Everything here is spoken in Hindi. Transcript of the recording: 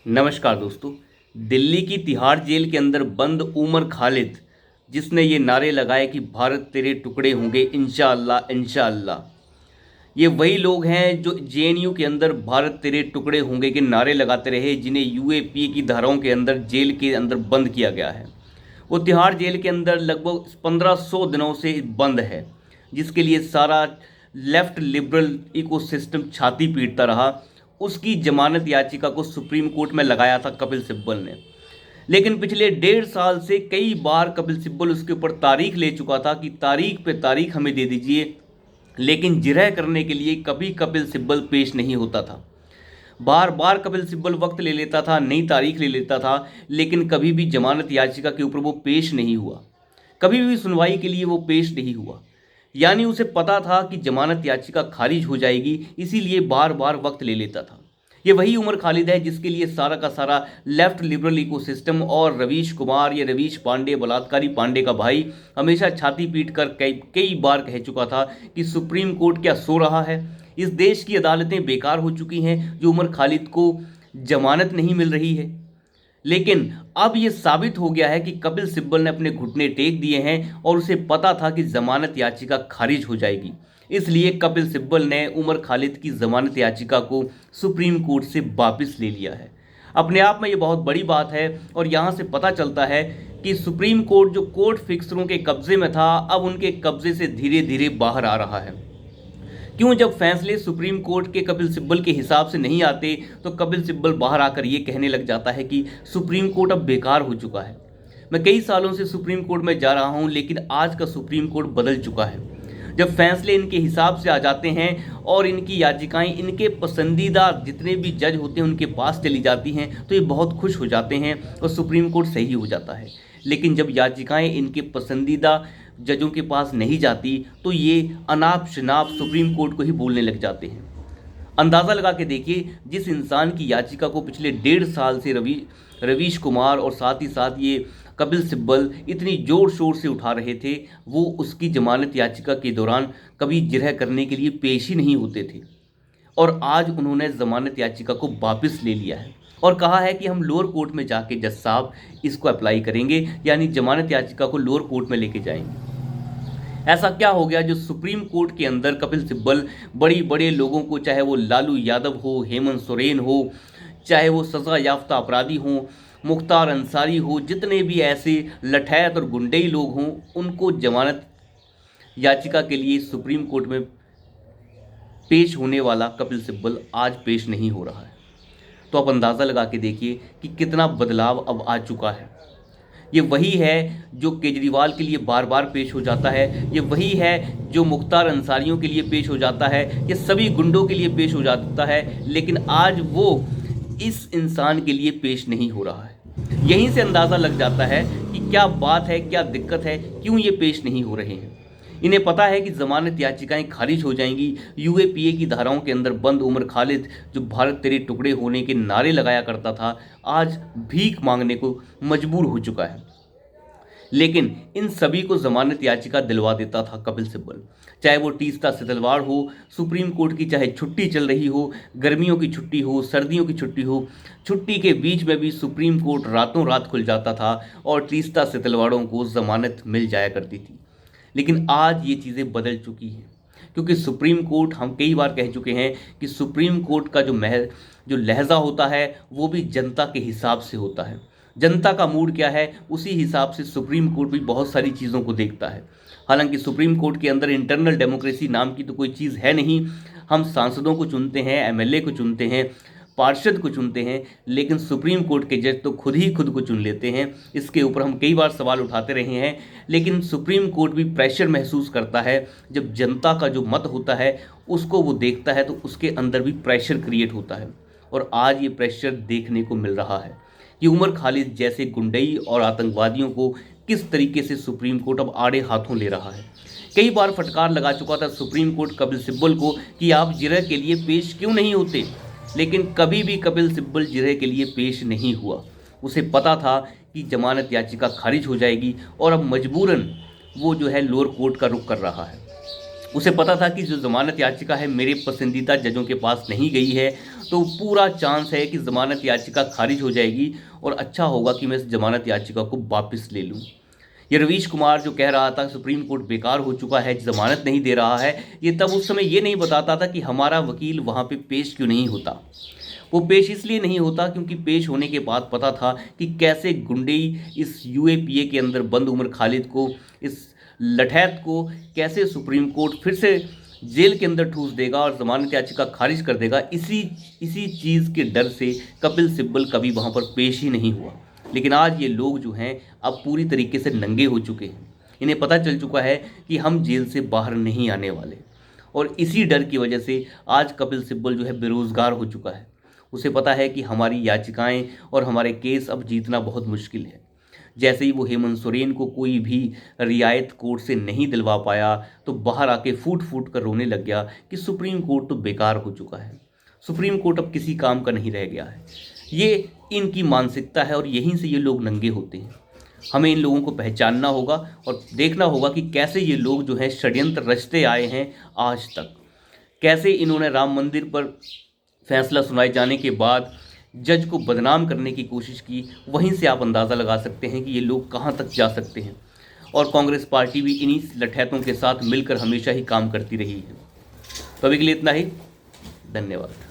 नमस्कार दोस्तों। दिल्ली की तिहाड़ जेल के अंदर बंद उमर खालिद, जिसने ये नारे लगाए कि भारत तेरे टुकड़े होंगे इंशाअल्लाह इंशाअल्लाह। ये वही लोग हैं जो जेएनयू के अंदर भारत तेरे टुकड़े होंगे के नारे लगाते रहे, जिन्हें यूएपीए की धाराओं के अंदर जेल के अंदर बंद किया गया है। वो तिहाड़ जेल के अंदर लगभग 1500 दिनों से बंद है, जिसके लिए सारा लेफ्ट लिबरल इकोसिस्टम छाती पीटता रहा। उसकी जमानत याचिका को सुप्रीम कोर्ट में लगाया था कपिल सिब्बल ने, लेकिन पिछले 1.5 साल से कई बार कपिल सिब्बल उसके ऊपर तारीख ले चुका था कि तारीख पे तारीख हमें दे दीजिए, लेकिन जिरह करने के लिए कभी कपिल सिब्बल पेश नहीं होता था। बार बार कपिल सिब्बल वक्त ले लेता था, नई तारीख ले लेता था, लेकिन कभी भी जमानत याचिका के ऊपर वो पेश नहीं हुआ, कभी भी सुनवाई के लिए वो पेश नहीं हुआ। यानी उसे पता था कि जमानत याचिका खारिज हो जाएगी, इसीलिए बार बार वक्त ले लेता था। ये वही उमर खालिद है जिसके लिए सारा का सारा लेफ्ट लिबरल इकोसिस्टम और रवीश कुमार, ये रवीश पांडे, बलात्कारी पांडे का भाई, हमेशा छाती पीट कर कई कई बार कह चुका था कि सुप्रीम कोर्ट क्या सो रहा है, इस देश की अदालतें बेकार हो चुकी हैं, जो उमर खालिद को जमानत नहीं मिल रही है। लेकिन अब यह साबित हो गया है कि कपिल सिब्बल ने अपने घुटने टेक दिए हैं और उसे पता था कि जमानत याचिका खारिज हो जाएगी, इसलिए कपिल सिब्बल ने उमर खालिद की जमानत याचिका को सुप्रीम कोर्ट से वापस ले लिया है। अपने आप में ये बहुत बड़ी बात है और यहाँ से पता चलता है कि सुप्रीम कोर्ट जो कोर्ट फिक्सरों के कब्जे में था, अब उनके कब्जे से धीरे धीरे बाहर आ रहा है। क्यों? जब फैसले सुप्रीम कोर्ट के कपिल सिब्बल के हिसाब से नहीं आते तो कपिल सिब्बल बाहर आकर ये कहने लग जाता है कि सुप्रीम कोर्ट अब बेकार हो चुका है। मैं कई सालों से सुप्रीम कोर्ट में जा रहा हूँ, लेकिन आज का सुप्रीम कोर्ट बदल चुका है। जब फैसले इनके हिसाब से आ जाते हैं और इनकी याचिकाएं इनके पसंदीदा जितने भी जज होते हैं उनके पास चली जाती हैं, तो ये बहुत खुश हो जाते हैं और सुप्रीम कोर्ट सही हो जाता है। लेकिन जब याचिकाएं इनके पसंदीदा जजों के पास नहीं जाती तो ये अनाप शनाप सुप्रीम कोर्ट को ही बोलने लग जाते हैं। अंदाज़ा लगा के देखिए, जिस इंसान की याचिका को पिछले 1.5 साल से रवीश कुमार और साथ ही साथ ये कपिल सिब्बल इतनी जोर शोर से उठा रहे थे, वो उसकी जमानत याचिका के दौरान कभी जिरह करने के लिए पेश ही नहीं होते थे। और आज उन्होंने जमानत याचिका को वापस ले लिया है और कहा है कि हम लोअर कोर्ट में जाके जज साहब इसको अप्लाई करेंगे, यानी जमानत याचिका को लोअर कोर्ट में लेके जाएंगे। ऐसा क्या हो गया जो सुप्रीम कोर्ट के अंदर कपिल सिब्बल बड़ी बड़े लोगों को, चाहे वो लालू यादव हो, हेमंत सोरेन हो, चाहे वो सज़ा याफ्ता अपराधी हों, मुख्तार अंसारी हो, जितने भी ऐसे लठैत और गुंडई लोग हों, उनको जमानत याचिका के लिए सुप्रीम कोर्ट में पेश होने वाला कपिल सिब्बल आज पेश नहीं हो रहा है। तो आप अंदाज़ा लगा के देखिए कि कितना बदलाव अब आ चुका है। ये वही है जो केजरीवाल के लिए बार बार पेश हो जाता है, ये वही है जो मुख्तार अंसारियों के लिए पेश हो जाता है, ये सभी गुंडों के लिए पेश हो जाता है, लेकिन आज वो इस इंसान के लिए पेश नहीं हो रहा है। यहीं से अंदाज़ा लग जाता है कि क्या बात है, क्या दिक्कत है, क्यों ये पेश नहीं हो रहे हैं। इन्हें पता है कि जमानत याचिकाएं खारिज हो जाएंगी। यूएपीए की धाराओं के अंदर बंद उमर खालिद, जो भारत तेरे टुकड़े होने के नारे लगाया करता था, आज भीख मांगने को मजबूर हो चुका है। लेकिन इन सभी को जमानत याचिका दिलवा देता था कपिल सिब्बल। चाहे वो तीस्ता सितलवाड़ हो, सुप्रीम कोर्ट की चाहे छुट्टी चल रही हो, गर्मियों की छुट्टी हो, सर्दियों की छुट्टी हो, छुट्टी के बीच में भी सुप्रीम कोर्ट रातों रात खुल जाता था और तीस्ता सितलवाड़ों को जमानत मिल जाया करती थी। लेकिन आज ये चीज़ें बदल चुकी हैं, क्योंकि सुप्रीम कोर्ट, हम कई बार कह चुके हैं कि सुप्रीम कोर्ट का जो लहजा होता है वो भी जनता के हिसाब से होता है। जनता का मूड क्या है उसी हिसाब से सुप्रीम कोर्ट भी बहुत सारी चीज़ों को देखता है। हालांकि सुप्रीम कोर्ट के अंदर इंटरनल डेमोक्रेसी नाम की तो कोई चीज़ है नहीं। हम सांसदों को चुनते हैं, एमएलए को चुनते हैं, पार्षद को चुनते हैं, लेकिन सुप्रीम कोर्ट के जज तो खुद ही खुद को चुन लेते हैं। इसके ऊपर हम कई बार सवाल उठाते रहे हैं, लेकिन सुप्रीम कोर्ट भी प्रेशर महसूस करता है। जब जनता का जो मत होता है उसको वो देखता है तो उसके अंदर भी प्रेशर क्रिएट होता है, और आज ये प्रेशर देखने को मिल रहा है कि उमर खालिद जैसे गुंडई और आतंकवादियों को किस तरीके से सुप्रीम कोर्ट अब आड़े हाथों ले रहा है। कई बार फटकार लगा चुका था सुप्रीम कोर्ट कपिल सिब्बल को कि आप जिरह के लिए पेश क्यों नहीं होते, लेकिन कभी भी कपिल सिब्बल जिरह के लिए पेश नहीं हुआ। उसे पता था कि जमानत याचिका खारिज हो जाएगी और अब मजबूरन वो जो है लोअर कोर्ट का रुख कर रहा है। उसे पता था कि जो ज़मानत याचिका है मेरे पसंदीदा जजों के पास नहीं गई है, तो पूरा चांस है कि ज़मानत याचिका खारिज हो जाएगी और अच्छा होगा कि मैं इस ज़मानत याचिका को वापस ले लूँ। ये रवीश कुमार जो कह रहा था सुप्रीम कोर्ट बेकार हो चुका है, ज़मानत नहीं दे रहा है, ये तब उस समय ये नहीं बताता था कि हमारा वकील वहाँ पे पेश क्यों नहीं होता। वो पेश इसलिए नहीं होता क्योंकि पेश होने के बाद पता था कि कैसे गुंडई इस यूएपीए के अंदर बंद उमर खालिद को, इस लठैत को कैसे सुप्रीम कोर्ट फिर से जेल के अंदर ठूस देगा और ज़मानत याचिका खारिज कर देगा। इसी चीज़ के डर से कपिल सिब्बल कभी वहाँ पर पेश ही नहीं हुआ। लेकिन आज ये लोग जो हैं अब पूरी तरीके से नंगे हो चुके हैं। इन्हें पता चल चुका है कि हम जेल से बाहर नहीं आने वाले, और इसी डर की वजह से आज कपिल सिब्बल जो है बेरोज़गार हो चुका है। उसे पता है कि हमारी याचिकाएं और हमारे केस अब जीतना बहुत मुश्किल है। जैसे ही वो हेमंत सोरेन को कोई भी रियायत कोर्ट से नहीं दिलवा पाया, तो बाहर आके फूट फूट कर रोने लग गया कि सुप्रीम कोर्ट तो बेकार हो चुका है, सुप्रीम कोर्ट अब किसी काम का नहीं रह गया है। ये इनकी मानसिकता है और यहीं से ये लोग नंगे होते हैं। हमें इन लोगों को पहचानना होगा और देखना होगा कि कैसे ये लोग जो हैं षड्यंत्र रचते आए हैं आज तक। कैसे इन्होंने राम मंदिर पर फैसला सुनाए जाने के बाद जज को बदनाम करने की कोशिश की। वहीं से आप अंदाज़ा लगा सकते हैं कि ये लोग कहां तक जा सकते हैं। और कांग्रेस पार्टी भी इन्हीं लठैतों के साथ मिलकर हमेशा ही काम करती रही है। तो अभी के लिए इतना ही। धन्यवाद।